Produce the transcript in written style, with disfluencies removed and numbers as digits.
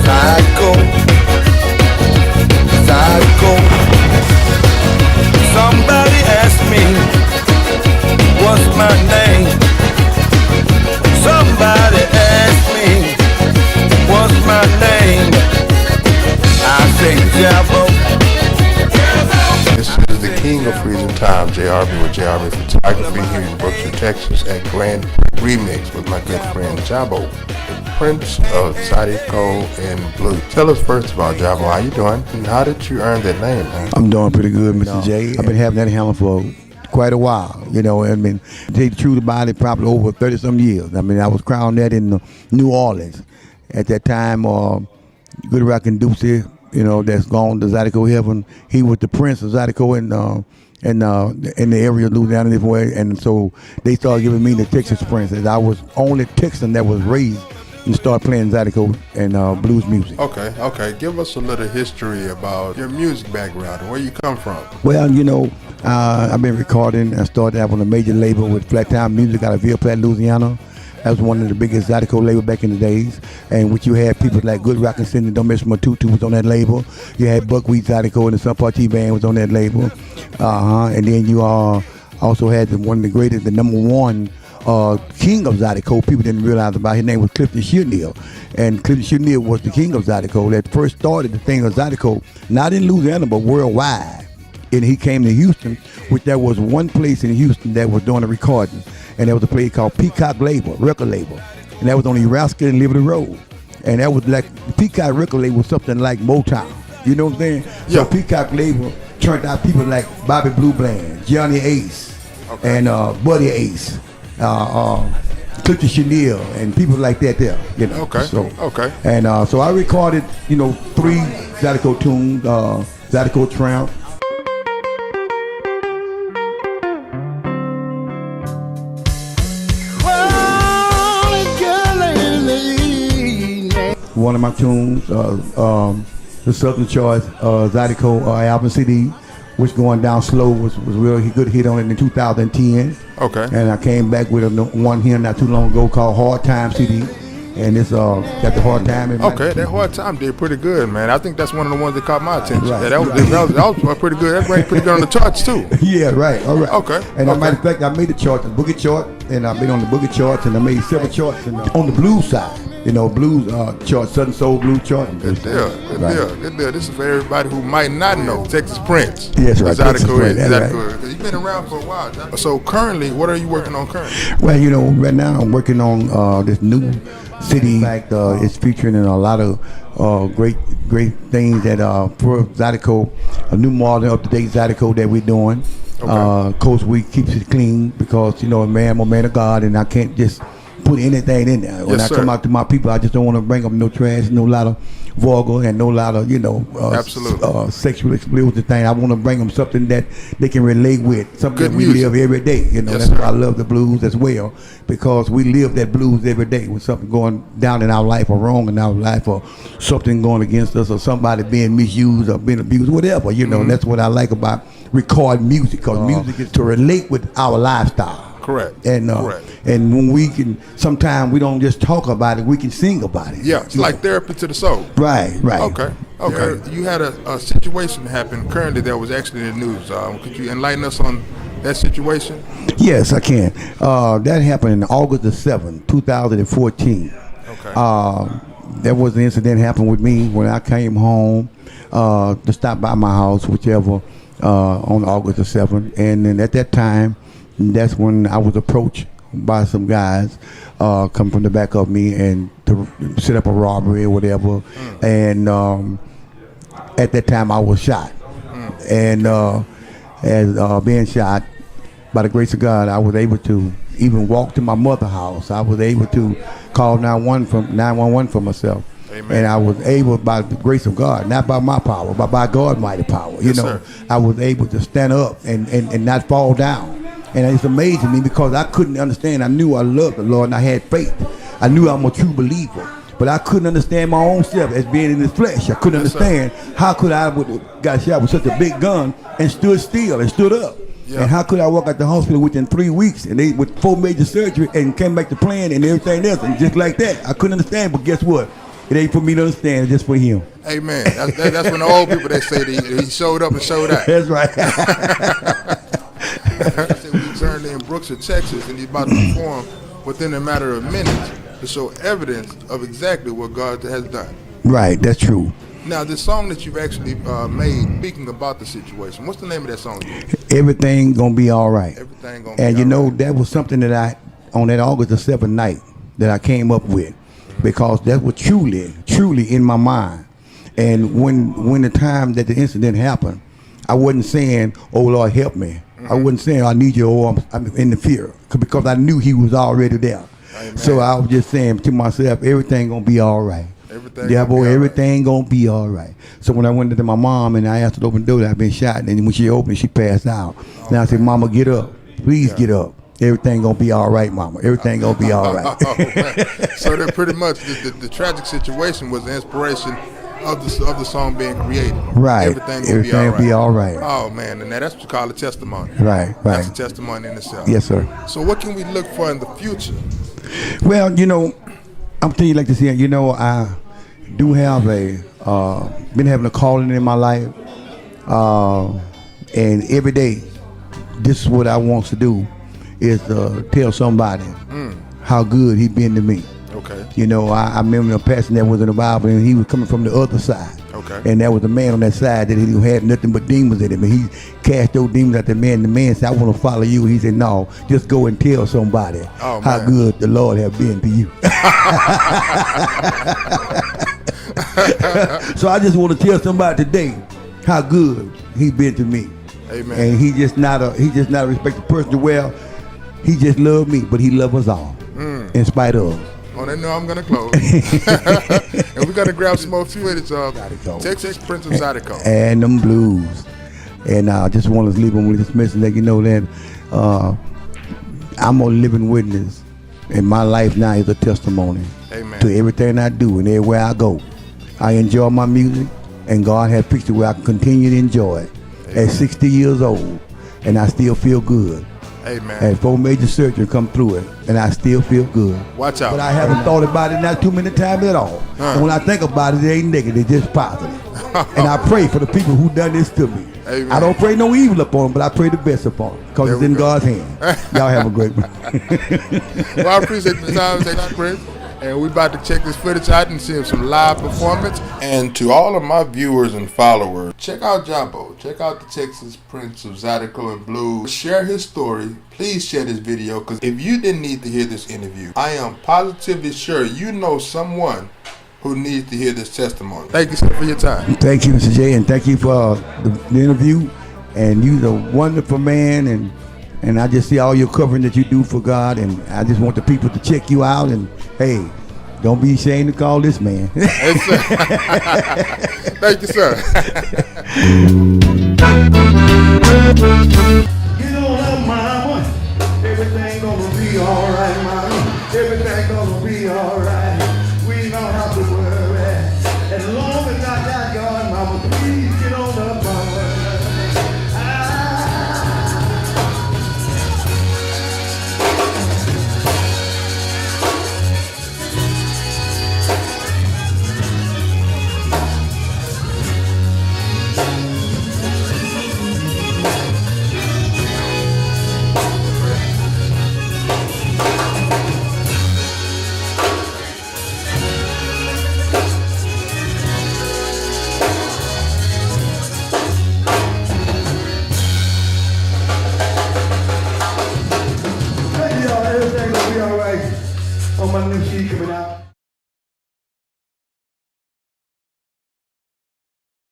Zydeco, Zydeco. Somebody asked me, what's my name? Somebody asked me, what's my name? I say Jabo. This is the king of freezing time, Aubrey with Aubrey Photography here in Brookshire, Texas at GrandPrix Remix with my good friend Jabo, the Prince of Zydeco and Blue. Tell us first of all, Jabo, how you doing? And how did you earn that name, man? I'm doing pretty good, Mr. J. I've been having that handle for quite a while, you know. I mean, to tell you the truth about it, probably over 30-some years. I mean, I was crowned that in New Orleans. At that time, Good Rockin' Deucey, you know, that's gone to Zydeco heaven. He was the Prince of Zydeco in the area of Louisiana this way, and so they started giving me the Texas Prince. As I was only Texan that was raised and started playing Zydeco and blues music. Okay. Give us a little history about your music background and where you come from. Well, you know, I've been recording. I started out on a major label with Flat Time Music out of Ville Platte, Louisiana. That was one of the biggest Zydeco labels back in the days, and which you had people like Good Rockin' Cindy, Don't Miss My Tutu was on that label. You had Buckwheat Zydeco and the Sun Party Band was on that label. And then you also had one of the greatest, the number one king of Zydeco. People didn't realize about his name was Clifton Chenier, and Clifton Chenier was the king of Zydeco that first started the thing of Zydeco, not in Louisiana but worldwide. And he came to Houston, which there was one place in Houston that was doing a recording, and there was a place called Peacock record label, and that was on Eraska and Liberty Road, and that was like Peacock record label was something like Motown. You know what I'm saying? Yeah. So Peacock label turned out people like Bobby Blue Bland, Johnny Ace, and Buddy Ace, Clifton Chenier, and people like that there. You know. Okay. And so I recorded, you know, 3 Zydeco tunes, Zydeco Tramp. One of my tunes, the Southern Choice, Zydeco album CD, which going down slow was really good hit on it in 2010. Okay. And I came back with one here not too long ago called Hard Time CD, and it's got the Hard Time in Okay, that Hard Time did pretty good, man. I think that's one of the ones that caught my attention. Right. Yeah, that was pretty good. That ranked pretty good on the charts too. Yeah, right. All right. Okay. And as a matter of fact, I made the charts, the boogie chart, and I've been on the boogie charts, and I made several charts on the blues side. You know, blues chart, Southern Soul blues chart. Good deal. This is for everybody who might not know Texas Prince. Yes, right. Zydeco. You've been around for a while. So currently, what are you working on currently? Well, you know, right now I'm working on this new CD. In fact, it's featuring in a lot of great things that for Zydeco, a new modern, up-to-date Zydeco that we're doing. Okay. Of course, we keeps it clean because, you know, I'm a man of God, and I can't just put anything in there. When I come out to my people, I just don't want to bring up no trash, no lot of vulgar, and no lot of, you know, sexual explicit thing. I want to bring them something that they can relate with, something Good that we music. live every day. You know, that's why I love the blues as well, because we live that blues every day with something going down in our life or wrong in our life or something going against us or somebody being misused or being abused, whatever. You know, that's what I like about recording music, because music is to relate with our lifestyle. Correct. And when we can, sometimes we don't just talk about it, we can sing about it. Yeah, it's like therapy to the soul. Right. Okay. You had a situation happen currently that was actually in the news. Could you enlighten us on that situation? Yes, I can. That happened on August the 7th, 2014. Okay. There was an incident happened with me when I came home to stop by my house, whichever, on August the 7th. And then at that time, that's when I was approached by some guys come from the back of me and to set up a robbery or whatever. And at that time I was shot. And as being shot, by the grace of God, I was able to even walk to my mother's house. I was able to call 911 for myself. Amen. And I was able, by the grace of God, not by my power, but by God's mighty power, you know, sir. I was able to stand up and not fall down. And it's amazing me because I couldn't understand. I knew I loved the Lord and I had faith. I knew I'm a true believer. But I couldn't understand my own self as being in this flesh. I couldn't understand how could I would got shot with such a big gun and stood still and stood up. Yeah. And how could I walk out the hospital within 3 weeks and they with 4 major surgery and came back to playing and everything else and just like that? I couldn't understand, but guess what? It ain't for me to understand. It's just for him. Amen. That's when the old people, they say that he showed up and showed out. That's right. We currently in Brookshire, Texas, and he's about to perform within a matter of minutes to show evidence of exactly what God has done. Right, that's true. Now, this song that you've actually made, speaking about the situation, what's the name of that song? Everything gonna be all right. Everything gonna be And you all know, right. that was something that I, on that August the 7th night, that I came up with, because that was truly in my mind. And when the time that the incident happened, I wasn't saying, "Oh Lord, help me." I wasn't saying, "I need you," or I'm in the fear, because I knew He was already there. Amen. So I was just saying to myself, "Everything gonna be all right." Everything Yeah, gonna boy, be all everything gonna be all right. So when I went to my mom and I asked her to open the door, I'd been shot, and when she opened, she passed out. And I said, "Mama, get up, please get up. Everything gonna be all right, Mama. Everything gonna be all right." So that pretty much the tragic situation was the inspiration of the song being created. Right. Everything gonna Everything be be all all right. right. Oh man, and that's what you call a testimony. Right, That's a right. testimony in itself. Yes, sir. So what can we look for in the future? Well, you know, I'm telling you like this here. You know, I do have been having a calling in my life, and every day, this is what I want to do, is tell somebody how good He been to me. Okay. You know, I remember a person that was in the Bible, and he was coming from the other side. Okay. And there was a man on that side that he had nothing but demons in him. And he cast those demons at the man. The man said, "I want to follow you." He said, "No, just go and tell somebody Oh, how man. good the Lord have been to you." So I just want to tell somebody today how good He been to me. Amen. And He just not a respected person. Well, He just loved me, but He loved us all in spite of. On that note, I'm gonna close, and we're gonna grab some more footage of Zydeco. Texas Prince of Zydeco. And them blues. And I just want to leave them with this message, let you know that I'm a living witness, and my life now is a testimony Amen. to everything I do and everywhere I go. I enjoy my music, and God has fixed it where I can continue to enjoy it. At 60 years old, and I still feel good. Amen. Had 4 major surgeries come through it, and I still feel good. Watch out. But I haven't thought about it not too many times at all. And when I think about it, it ain't negative, it's just positive. And I pray for the people who done this to me. Amen. I don't pray no evil upon them, but I pray the best upon them, because There it's we in go. God's hand. Y'all have a great one. Well, I appreciate the time, Texas Prince. And we're about to check this footage out and see some live performance. And to all of my viewers and followers, check out Jabo. Check out the Texas Prince of Zydeco and Blues. Share his story. Please share this video, because if you didn't need to hear this interview, I am positively sure you know someone who needs to hear this testimony. Thank you, sir, for your time. Thank you, Mr. J, and thank you for the interview. And you're a wonderful man, and I just see all your covering that you do for God, and I just want the people to check you out. And hey, don't be ashamed to call this man. Yes, sir. Thank you, sir. You know that, mama, everything gonna be alright, mama. Everything gonna be alright. We don't have to worry. As long as I got God, mama, please get on up, mama. Everything gonna be alright on my new sheet coming out.